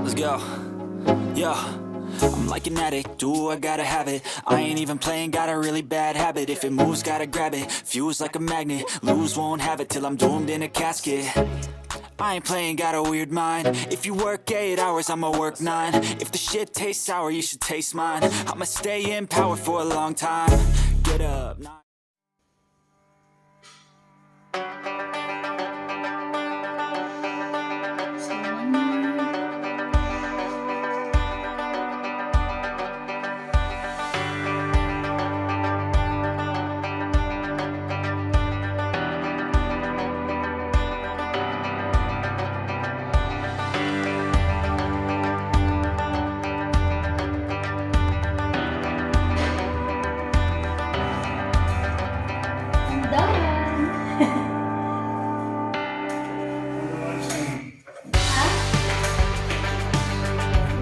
Let's go. Yo, I'm like an addict, do I gotta have it. I ain't even playing, got a really bad habit. If it moves, gotta grab it, fuse like a magnet. Lose, won't have it till I'm doomed in a casket. I ain't playing, got a weird mind. If you work 8 hours, I'ma work 9. If the shit tastes sour, you should taste mine. I'ma stay in power for a long time. Get up.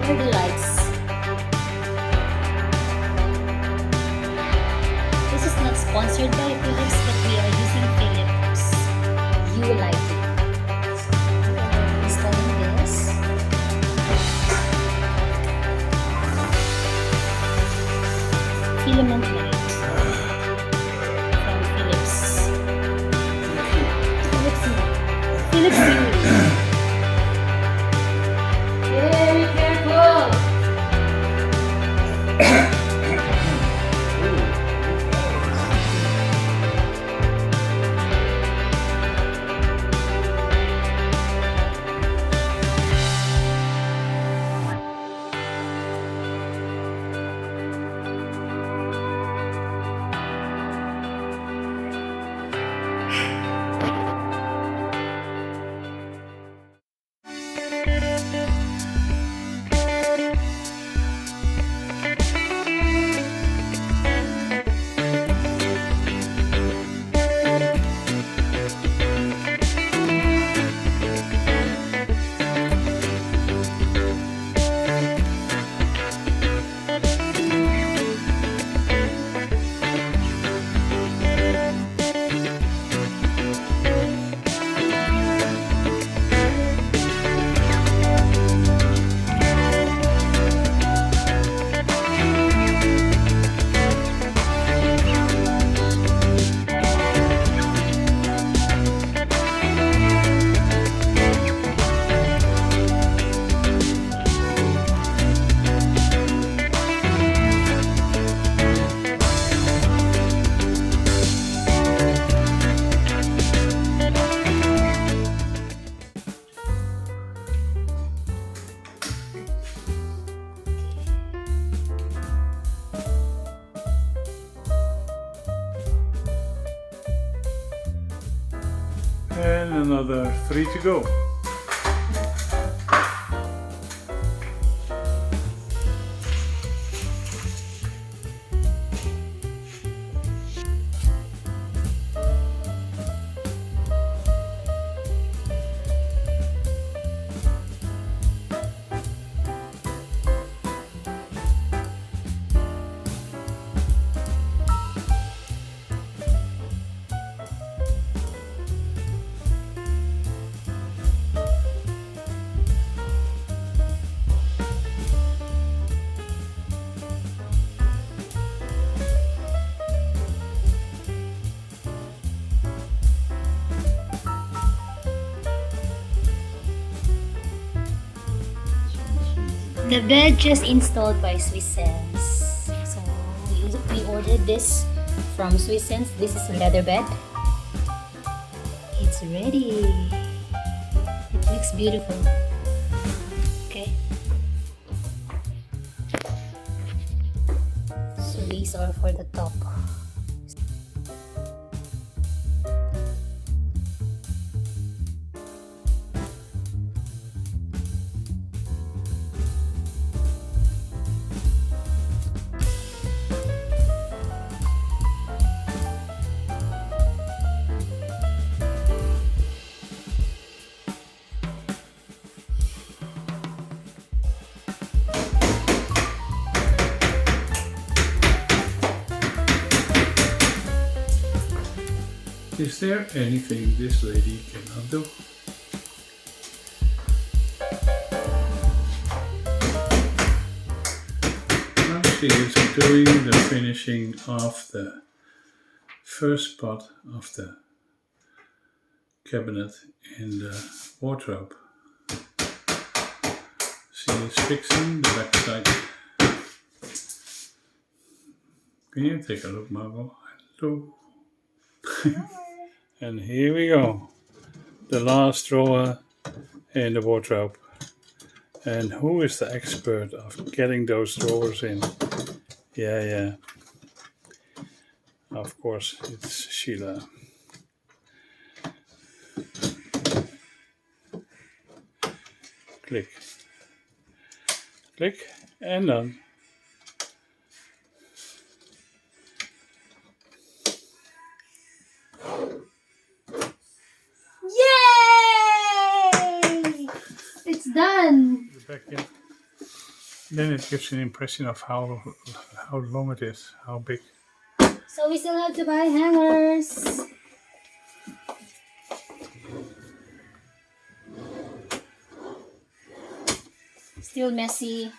Where are the lights? This is not sponsored by Philips, but we are using Philips. You like it. Installing this. Filament light from Philips. Philips Hue. Very careful. And another 3 to go. The bed just installed by Swiss Sense. So we ordered this from Swiss Sense. This is a leather bed. It's ready. It looks beautiful. Okay. So these are for the top. Is there anything this lady cannot do? She is doing the finishing of the first part of the cabinet in the wardrobe. She is fixing the back side. Can you take a look, Margot? Hello. And here we go. The last drawer in the wardrobe. And who is the expert of getting those drawers in? Yeah. Of course, it's Shiela. Click. Click. And done. Yay! It's done. Back in. Then it gives you an impression of how long it is, how big. So we still have to buy hangers. Still messy.